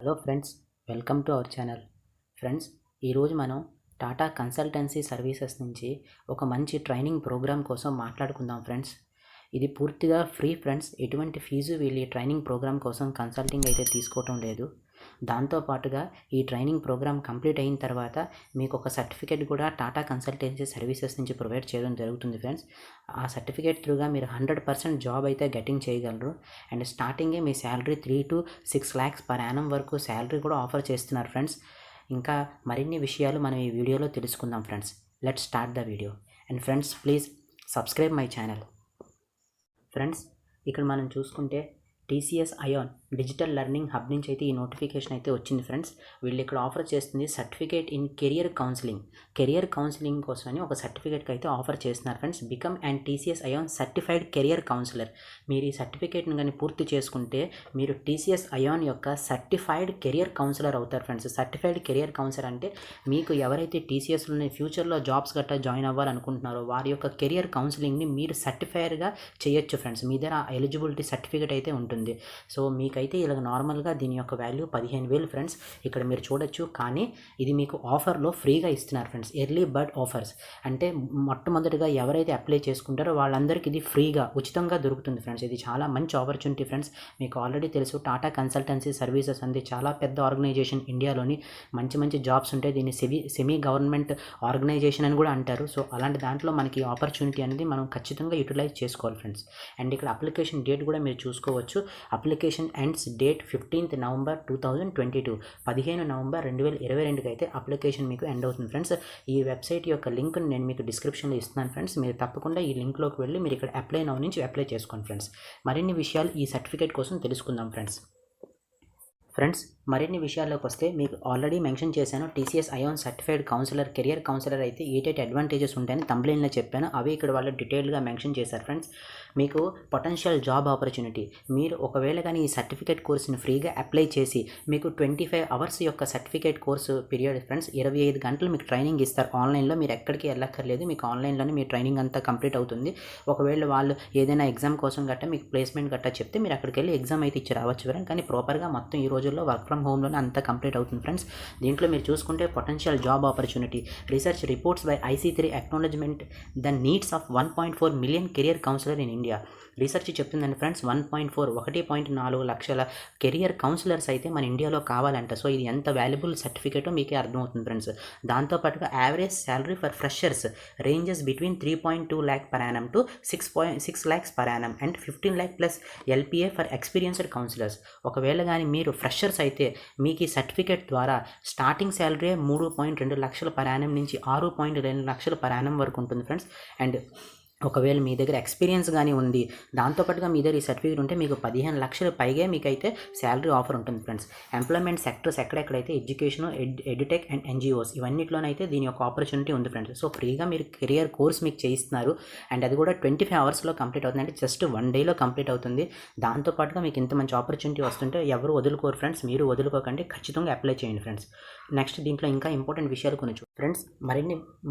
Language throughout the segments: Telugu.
Hello friends, welcome to our channel. Friends, ఈరోజు మనం టాటా కన్సల్టెన్సీ సర్వీసెస్ నుంచి ఒక మంచి ట్రైనింగ్ ప్రోగ్రామ్ కోసం మాట్లాడుకుందాం. ఫ్రెండ్స్, ఇది పూర్తిగా ఫ్రీ ఫ్రెండ్స్. ఎటువంటి ఫీజు వీళ్ళు ఈ ట్రైనింగ్ ప్రోగ్రామ్ కోసం కన్సల్టింగ్ అయితే తీసుకోవటం లేదు. దాంతోపాటుగా ఈ ట్రైనింగ్ ప్రోగ్రామ్ కంప్లీట్ అయిన తర్వాత మీకు ఒక సర్టిఫికేట్ కూడా టాటా కన్సల్టెన్సీ సర్వీసెస్ నుంచి ప్రొవైడ్ చేయడం జరుగుతుంది. ఫ్రెండ్స్, ఆ సర్టిఫికేట్ త్రూగా మీరు 100% జాబ్ అయితే గెటింగ్ చేయగలరు. అండ్ స్టార్టింగే మీ salary 3 to 6 lakhs per annum వరకు శాలరీ కూడా ఆఫర్ చేస్తున్నారు. ఫ్రెండ్స్, ఇంకా మరిన్ని విషయాలు మనం ఈ వీడియోలో తెలుసుకుందాం. Friends, let's start the video. And friends, please subscribe my channel. Friends, ఇక్కడ మనం చూసుకుంటే TCS iON digital learning hub నుంచి అయితే ఈ నోటిఫికేషన్ అయితే వచ్చింది. ఫ్రెండ్స్, వీళ్ళు ఇక్కడ ఆఫర్ చేస్తుంది సర్టిఫికేట్ ఇన్ కెరియర్ కౌన్సిలింగ్ కోసమని ఒక సర్టిఫికేట్కి అయితే ఆఫర్ చేస్తున్నారు. Friends, become and TCS iON certified career counsellor. మీరు ఈ సర్టిఫికేట్ని కానీ పూర్తి చేసుకుంటే మీరు TCS అయాన్ యొక్క సర్టిఫైడ్ కెరియర్ కౌన్సిలర్ అవుతారు. ఫ్రెండ్స్, సర్టిఫైడ్ కెరియర్ కౌన్సిలర్ అంటే మీకు ఎవరైతే TCSలోని ఫ్యూచర్లో జాబ్స్ గట్టా జాయిన్ అవ్వాలనుకుంటున్నారో వారి యొక్క కెరియర్ కౌన్సిలింగ్ని మీరు సర్టిఫైడ్గా చేయొచ్చు. ఫ్రెండ్స్, మీ దగ్గర ఎలిజిబిలిటీ సర్టిఫికేట్ అయితే ఉంటుంది. సో మీకైతే ఇలా నార్మల్గా దీని యొక్క వాల్యూ 15,000. ఫ్రెండ్స్, ఇక్కడ మీరు చూడొచ్చు. కానీ ఇది మీకు ఆఫర్లో ఫ్రీగా ఇస్తున్నారు. ఫ్రెండ్స్, ఎర్లీ బర్డ్ ఆఫర్స్ అంటే మొట్టమొదటిగా ఎవరైతే అప్లై చేసుకుంటారో వాళ్ళందరికీ ఇది ఫ్రీగా ఉచితంగా దొరుకుతుంది. ఫ్రెండ్స్, ఇది చాలా మంచి ఆపర్చునిటీ. ఫ్రెండ్స్, మీకు ఆల్రెడీ తెలుసు టాటా కన్సల్టెన్సీ సర్వీసెస్ అనేది చాలా పెద్ద ఆర్గనైజేషన్. ఇండియాలోని మంచి జాబ్స్ ఉంటాయి. దీన్ని సెమీ గవర్నమెంట్ ఆర్గనైజేషన్ అని కూడా అంటారు. సో అలాంటి దాంట్లో మనకి ఆపర్చునిటీ అనేది మనం ఖచ్చితంగా యూటిలైజ్ చేసుకోవాలి. ఫ్రెండ్స్, అండ్ ఇక్కడ అప్లికేషన్ డేట్ కూడా మీరు చూసుకోవచ్చు. Application ends date 15th November 2022, 15 November 2022కి అయితే అప్లికేషన్ మీకు ఎండ్ అవుతుంది. ఫ్రెండ్స్, ఈ వెబ్సైట్ యొక్క లింక్ నేను మీకు డిస్క్రిప్షన్లో ఇస్తున్నాను. ఫ్రెండ్స్, మీరు తప్పకుండా ఈ లింక్లోకి వెళ్ళి మీరు ఇక్కడ అప్లై నౌ నుంచి అప్లై చేసుకోండి. ఫ్రెండ్స్, మరిన్ని విషయాలు ఈ సర్టిఫికేట్ కోసం తెలుసుకుందాం. ఫ్రెండ్స్, మరిన్ని విషయాల్లోకి వస్తే మీకు ఆల్రెడీ మెన్షన్ చేశాను. TCS iON certified counsellor career counsellor అయితే ఏటైతే అడ్వాంటేజెస్ ఉంటాయని థంబ్నెయిల్లో చెప్పాను. అవి ఇక్కడ వాళ్ళు డీటెయిల్గా మెన్షన్ చేశారు. ఫ్రెండ్స్, మీకు పొటెన్షియల్ జాబ్ ఆపర్చునిటీ. మీరు ఒకవేళ కానీ ఈ సర్టిఫికేట్ కోర్సుని ఫ్రీగా అప్లై చేసి మీకు 25 hours యొక్క సర్టిఫికేట్ కోర్సు పీరియడ్. ఫ్రెండ్స్, 25 గంటలు మీకు ట్రైనింగ్ ఇస్తారు ఆన్లైన్లో. మీరు ఎక్కడికి వెళ్ళక్కర్లేదు. మీకు ఆన్లైన్లోనే మీ ట్రైనింగ్ అంతా కంప్లీట్ అవుతుంది. ఒకవేళ వాళ్ళు ఏదైనా ఎగ్జామ్ కోసం గట్టా మీకు ప్లేస్మెంట్ గట్టా చెప్తే మీరు అక్కడికి వెళ్ళి ఎగ్జామ్ అయితే ఇచ్చి రావచ్చు. ఫ్రెండ్స్, కానీ ప్రాపర్గా మొత్తం ఈ రోజుల్లో వర్క్ ఫ్రమ్ హోమ్లోనే అంతా కంప్లీట్ అవుతుంది. ఫ్రెండ్స్, దీంట్లో మీరు చూసుకుంటే potential job opportunity research reports by IC3 acknowledgement the needs of 1.4 million career counsellor in India. Research చెప్తుందండి. ఫ్రెండ్స్, 1.4 లక్షల కెరియర్ కౌన్సిలర్స్ అయితే మన ఇండియాలో కావాలంట. సో ఇది ఎంత వాల్యుబుల్ సర్టిఫికేటో మీకే అర్థమవుతుంది. ఫ్రెండ్స్, దాంతోపాటుగా average salary for freshers ranges between 3.2 lakh per annum to 6 lakhs per annum and 15 lakh plus LPA for experienced counsellors. ఒకవేళ కానీ మీరు ఫ్రెషర్స్ అయితే మీకు ఈ సర్టిఫికేట్ ద్వారా స్టార్టింగ్ శాలరీ 3.2 లక్షల per annum నుంచి 6.2 లక్షల per annum వరకు ఉంటుంది. ఫ్రెండ్స్, అండ్ ఒకవేళ మీ దగ్గర ఎక్స్పీరియన్స్ కానీ ఉంది, దాంతోపాటుగా మీ దగ్గర ఈ సర్టిఫికేట్ ఉంటే మీకు 15 లక్షల పైగా మీకైతే శాలరీ ఆఫర్ ఉంటుంది. ఫ్రెండ్స్, ఎంప్లాయ్మెంట్ సెక్టర్స్ ఎక్కడెక్కడైతే ఎడ్యుకేషన్, ఎడ్యుటెక్ అండ్ NGOs ఇవన్నిట్లోనైతే దీని యొక్క ఆపర్చునిటీ ఉంది. ఫ్రెండ్స్, సో ఫ్రీగా మీరు కెరియర్ కోర్స్ మీకు చేయిస్తున్నారు. అండ్ అది కూడా 25 hours కంప్లీట్ అవుతుంది. అంటే జస్ట్ 1 dayలో కంప్లీట్ అవుతుంది. దాంతోపాటుగా మీకు ఇంత మంచి ఆపర్చునిటీ వస్తుంటే ఎవరు వదులుకోరు. ఫ్రెండ్స్, మీరు వదులుకోకండి, ఖచ్చితంగా అప్లై చేయండి. ఫ్రెండ్స్, నెక్స్ట్ దీంట్లో ఇంకా ఇంపార్టెంట్ విషయాలు కొన్ని ఫ్రెండ్స్,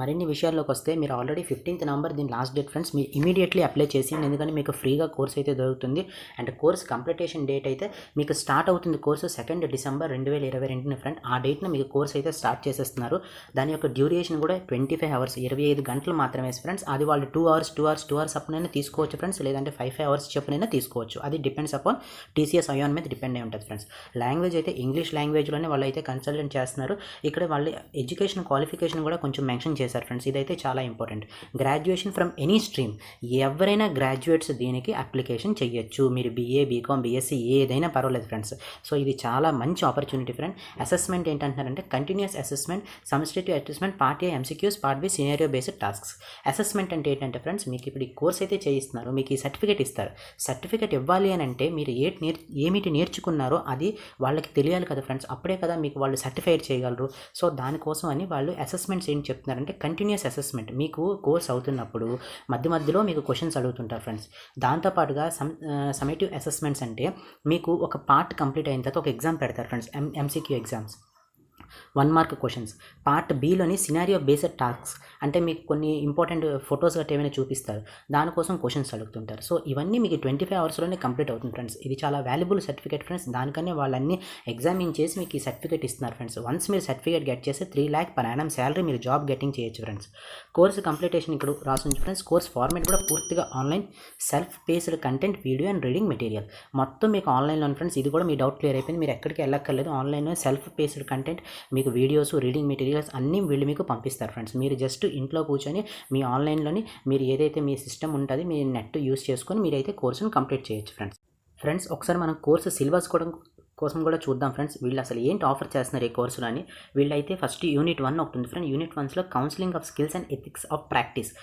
మరిన్ని విషయాల్లోకి వస్తే మీరు ఆల్రెడీ 15th November దీని లాస్ట్ డేట్. ఫ్రెండ్స్, మీరు ఇమీడియట్లీ అప్లై చేసి, ఎందుకంటే మీకు ఫ్రీగా కోర్స్ అయితే దొరుకుతుంది. అండ్ కోర్స్ కంప్లీటేషన్ డేట్ అయితే మీకు స్టార్ట్ అవుతుంది. Course 2nd December 2022. ఫ్రెండ్, ఆ డేట్న మీకు కోర్స్ అయితే స్టార్ట్ చేసేస్తున్నారు. దాని యొక్క డ్యూరేషన్ కూడా 25 hours, 25 గంటలు మాత్రమే. ఫ్రెండ్స్, అది వాళ్ళు 2 hours అప్పుడైనా తీసుకోవచ్చు. ఫ్రెండ్స్, లేదంటే 5 hours చెప్పునైనా తీసుకోవచ్చు. అది డిపెండ్స్ అపాన్ TCS అయాన్ మీద డిపెండ్ అయి ఉంటుంది. ఫ్రెండ్స్, లాంగ్వేజ్ అయితే ఇంగ్లీష్ లాంగ్వేజ్లోనే వాళ్ళు అయితే కన్సల్టెంట్ చేస్తున్నారు. ఇక్కడ వాళ్ళు ఎడ్యుకేషన్ క్వాలిఫికేషన్ కూడా కొంచెం మెన్షన్ చేశారు. ఫ్రెండ్స్, ఇదైతే చాలా important. Graduation from any stream, ఎవరైనా గ్రాడ్యుయేట్స్ దీనికి అప్లికేషన్ చేయొచ్చు. మీరు BA, BCom, BSc ఏదైనా పర్వాలేదు. ఫ్రెండ్స్, సో ఇది చాలా మంచి ఆపర్చునిటీ. ఫ్రెండ్, అసెస్మెంట్ ఏంటంటున్నారంటే continuous assessment, substitutive assessment, part A MCQs, part B scenario based tasks. Assessment అంటే ఏంటంటే ఫ్రెండ్స్, మీకు ఇప్పుడు ఈ కోర్స్ అయితే చేయిస్తున్నారు, మీకు ఈ సర్టిఫికేట్ ఇస్తారు. సర్టిఫికేట్ ఇవ్వాలి అని అంటే మీరు ఏమిటి నేర్చుకున్నారో అది వాళ్ళకి తెలియాలి కదా. ఫ్రెండ్స్, అప్పుడే కదా మీకు వాళ్ళు సర్టిఫైడ్ చేయగలరు. సో దానికోసం అని వాళ్ళు అసెస్మెంట్స్ ఏంటి చెప్తున్నారంటే కంటిన్యూస్ అసెస్మెంట్. మీకు కోర్స్ అవుతున్నప్పుడు మధ్యలో మీకు క్వశ్చన్స్ అడుగుతుంటారు. ఫ్రెండ్స్, దాంతోపాటుగా సమ్మేటివ్ అసెస్మెంట్స్ అంటే మీకు ఒక పార్ట్ కంప్లీట్ అయిన తర్వాత ఒక ఎగ్జామ్ పెడతారు. Friends, MCQ exams. 1 mark questions. Part బిలోని సినారియో బేస్డ్ టాస్క్స్, అంటే మీకు కొన్ని ఇంపార్టెంట్ ఫొటోస్ గట్రా ఏమైనా చూపిస్తారు, దానికోసం క్వశ్చన్స్ అడుగుతుంటారు. సో ఇవన్నీ మీకు 25 అవర్స్లోనే కంప్లీట్ అవుతుంది ఫ్రెండ్స్. ఇది చాలా వాల్యుబుల్ సర్టిఫికేట్ ఫ్రెండ్స్. దానికనే వాళ్ళన్నీ ఎగ్జామిన్ చేసి మీకు ఈ సర్టిఫికేట్ ఇస్తున్నారు ఫ్రెండ్స్. వన్స్ మీరు సర్టిఫికేట్ గెట్ చేస్తే 3 lakh per annum శాలరీ మీరు జాబ్ గెటింగ్ చేయొచ్చు ఫ్రెండ్స్. కోర్సు కంప్లీటేషన్ ఇక్కడ రాసుంది ఫ్రెండ్స్. కోర్స్ ఫార్మేట్ కూడా పూర్తిగా online, self based content, video and reading material మొత్తం మీకు ఆన్లైన్లో ఫ్రెండ్స్. ఇది కూడా మీ డౌట్ క్లియర్ అయిపోయింది. మీరు ఎక్కడికి వెళ్ళక్కర్లేదు. ఆన్లైన్లో సెల్ఫ్ బేస్డ్ కంటెంట్, మీకు వీడియోస్, రీడింగ్ మెటీరియల్స్ అన్నీ వీళ్ళు మీకు పంపిస్తారు ఫ్రెండ్స్. మీరు జస్ట్ ఇంట్లో కూర్చొని మీ ఆన్లైన్లోని మీరు ఏదైతే మీ సిస్టమ్ ఉంటుంది, మీ నెట్ యూస్ చేసుకొని మీరైతే కోర్సును కంప్లీట్ చేయొచ్చు ఫ్రెండ్స్. ఒకసారి మనం కోర్సు సిలబస్ కోసం కూడా చూద్దాం ఫ్రెండ్స్. వీళ్ళు అసలు ఏంటి ఆఫర్ చేస్తున్నారు ఈ కోర్సులో అని. వీళ్ళైతే ఫస్ట్ యూనిట్ 1 ఒకటి ఉంది ఫ్రెండ్. యూనిట్ 1లో counselling of skills and ethics of practice.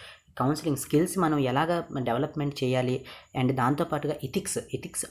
Counselling skills మనం ఎలాగ డెవలప్మెంట్ చేయాలి, అండ్ దాంతోపాటుగా ethics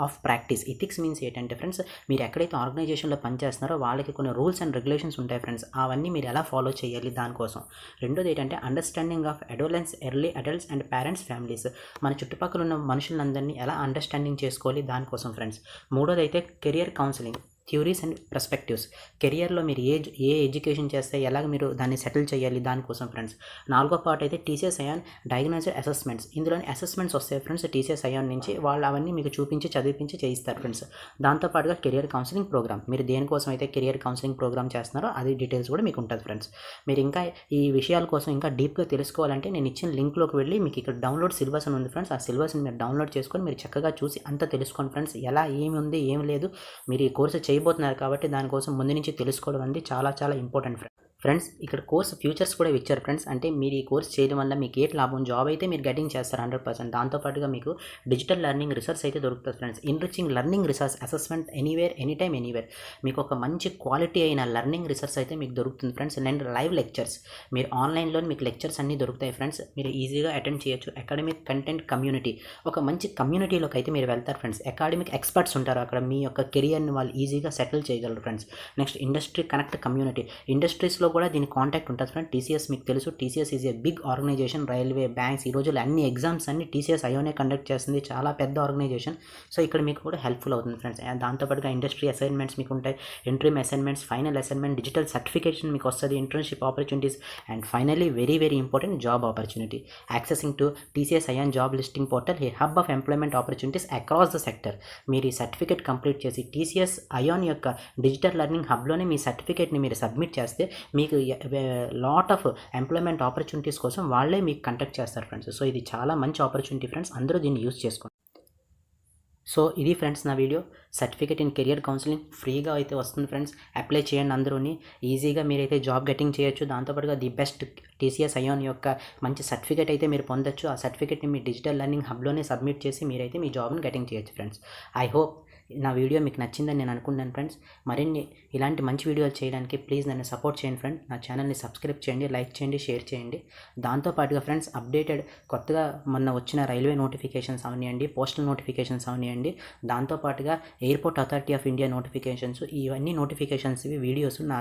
of practice. Ethics means ఏంటంటే ఫ్రెండ్స్, మీరు ఎక్కడైతే ఆర్గనైజేషన్లో పనిచేస్తున్నారో వాళ్ళకి కొన్ని రూల్స్ అండ్ రెగ్యులేషన్స్ ఉంటాయి ఫ్రెండ్స్. అవన్నీ మీరు ఎలా ఫాలో చేయాలి దానికోసం. రెండోది ఏంటంటే understanding of adolescence, early adults and parents families. మన చుట్టుపక్కల ఉన్న మనుషులందరినీ ఎలా అండర్స్టాండింగ్ చేసుకోవాలి దానికోసం ఫ్రెండ్స్. మూడోది అయితే career counselling, theories and perspectives. కెరియర్లో మీరు ఏ ఎడ్యుకేషన్ చేస్తే ఎలాగ మీరు దాన్ని సెటిల్ చేయాలి దానికోసం ఫ్రెండ్స్. నాలుగో పార్ట్ అయితే టీసీఎస్ అయాన్ డయాగ్నోస్డ్ అసెస్మెంట్స్. ఇందులోని అసెస్మెంట్స్ వస్తాయి ఫ్రెండ్స్ టీసీఎస్ అయాన్ నుంచి. వాళ్ళు అవన్నీ మీకు చూపించి చదివించి చేయిస్తారు ఫ్రెండ్స్. దాంతోపాటుగా కెరియర్ కౌన్సిలింగ్ ప్రోగ్రామ్, మీరు దేనికోసం అయితే కెరియర్ కౌన్సిలింగ్ ప్రోగ్రామ్ చేస్తున్నారో అది డీటెయిల్స్ కూడా మీకు ఉంటుంది ఫ్రెండ్స్. మీరు ఇంకా ఈ విషయాల కోసం ఇంకా డీప్గా తెలుసుకోవాలంటే నేను ఇచ్చిన లింక్లోకి వెళ్ళి మీకు ఇక్కడ డౌన్లోడ్ సిలబస్ అని ఉంది ఫ్రెండ్స్. ఆ సిలబస్ని మీరు డౌన్లోడ్ చేసుకొని మీరు చక్కగా చూసి అంతా తెలుసుకోండి ఫ్రెండ్స్. ఎలా ఏమి ఉంది ఏమి లేదు, మీరు ఈ కోర్సు చేయబోతున్నారు కాబట్టి దానికోసం ముందు నుంచి తెలుసుకోవడం అనేది చాలా చాలా ఇంపార్టెంట్ ఫ్రెండ్స్. ఇక్కడ కోర్స్ ఫ్యూచర్స్ కూడా ఇచ్చారు ఫ్రెండ్స్. అంటే మీరు ఈ కోర్స్ చేయడం వల్ల మీకు ఏ లాభం, జాబ్ అయితే మీరు గెటింగ్ చేస్తారు 100%. దాంతోపాటుగా మీకు డిజిటల్ లెర్నింగ్ రిసోర్స్ అయితే దొరుకుతుంది friends. Enriching learning resource assessment anywhere anytime anywhere. మీకు ఒక మంచి క్వాలిటీ అయిన లెర్నింగ్ రిసోర్స్ అయితే మీకు దొరుకుతుంది ఫ్రెండ్స్. అండ్ లైవ్ లెక్చర్స్, మీరు ఆన్లైన్లో మీకు లెక్చర్స్ అన్నీ దొరుకుతాయి ఫ్రెండ్స్. మీరు ఈజీగా అటెండ్ చేయొచ్చు. అకాడమిక్ కంటెంట్ కమ్యూనిటీ, ఒక మంచి కమ్యూనిటీలోకి అయితే మీరు వెళ్తారు ఫ్రెండ్స్. అకాడమిక్ ఎక్స్పర్ట్స్ ఉంటారు అక్కడ, మీ యొక్క కెరియర్ని వాళ్ళు ఈజీగా సెటిల్ చేయగలరు friends. Next industry connect community, ఇండస్ట్రీస్లో కూడా దీని కాంటాక్ట్ ఉంటుంది ఫ్రెండ్. టీసీఎస్ మీకు తెలుసు, TCS is a big organisation. Railway, banks, ఈ రోజుల్లో అన్ని ఎగ్జామ్స్ అన్ని టీసీఎస్ అయోనే కండక్ట్ చేస్తుంది. చాలా పెద్ద ఆర్గనైజేషన్. సో ఇక్కడ మీకు కూడా హెల్ప్ఫుల్ అవుతుంది ఫ్రెండ్స్. దాంతోపాటుగా ఇండస్ట్రీ అసైన్మెంట్స్ మీకు ఉంటాయి, interim assignments, final assignment, digital certification మీకు వస్తుంది, internship opportunities, and finally very very important job opportunity. Accessing to TCS iON job listing portal, a hub of employment opportunities across the sector. మీరు ఈ సర్టిఫికేట్ కంప్లీట్ చేసి టీసీఎస్ అయాన్ యొక్క డిజిటల్ లెర్నింగ్ హబ్లోనే మీ సర్టిఫికేట్ని మీరు సబ్మిట్ చేస్తే మీకు లాట్ ఆఫ్ ఎంప్లాయ్మెంట్ ఆపర్చునిటీస్ కోసం వాళ్ళే మీకు కంటాక్ట్ చేస్తారు ఫ్రెండ్స్. సో ఇది చాలా మంచి ఆపర్చునిటీ ఫ్రెండ్స్. అందరూ దీన్ని యూస్ చేసుకోండి. సో ఇది ఫ్రెండ్స్ నా video. Certificate in career counselling ఫ్రీగా అయితే వస్తుంది ఫ్రెండ్స్. అప్లై చేయండి అందరూని. ఈజీగా మీరైతే జాబ్ గెటింగ్ చేయొచ్చు. దాంతోపాటుగా ది బెస్ట్ టీసీఎస్ అయాన్ యొక్క మంచి సర్టిఫికేట్ అయితే మీరు పొందొచ్చు. ఆ సర్టిఫికేట్ని మీ డిజిటల్ లెర్నింగ్ హబ్లోనే సబ్మిట్ చేసి మీరైతే మీ జాబ్ని గెటింగ్ చేయొచ్చు ఫ్రెండ్స్. ఐ హోప్ నా వీడియో మీకు నచ్చిందని నేను అనుకుంటున్నాను ఫ్రెండ్స్. మరిన్ని ఇలాంటి మంచి వీడియోలు చేయడానికి ప్లీజ్ నన్ను సపోర్ట్ చేయండి ఫ్రెండ్. నా ఛానల్ని సబ్స్క్రైబ్ చేయండి, లైక్ చేయండి, షేర్ చేయండి. దాంతోపాటుగా ఫ్రెండ్స్ అప్డేటెడ్ కొత్తగా మొన్న వచ్చిన రైల్వే నోటిఫికేషన్స్ అవనివ్వండి, పోస్టల్ నోటిఫికేషన్స్ అవనివ్వండి, దాంతోపాటుగా airport authority of India notifications, ఇవన్నీ నోటిఫికేషన్స్ ఇవి వీడియోస్ నా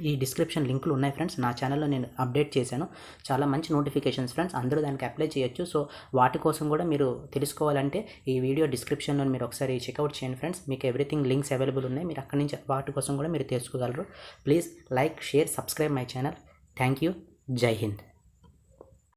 ఈ డిస్క్రిప్షన్ లింకులు ఉన్నాయి ఫ్రెండ్స్. నా ఛానల్లో నేను అప్డేట్ చేశాను. చాలా మంచి నోటిఫికేషన్స్ ఫ్రెండ్స్. అందరూ దానికి అప్లై చేయొచ్చు. సో వాటి కోసం కూడా మీరు తెలుసుకోవాలంటే ఈ వీడియో డిస్క్రిప్షన్లో మీరు ఒకసారి చెక్అవుట్ చేయండి ఫ్రెండ్స్. మీకు ఎవ్రీథింగ్ లింక్స్ అవైలబుల్ ఉన్నాయి. మీరు అక్కడి నుంచి వాటి కోసం కూడా మీరు తెలుసుకోగలరు. Please like, share, subscribe my channel. Thank you. జై హింద్.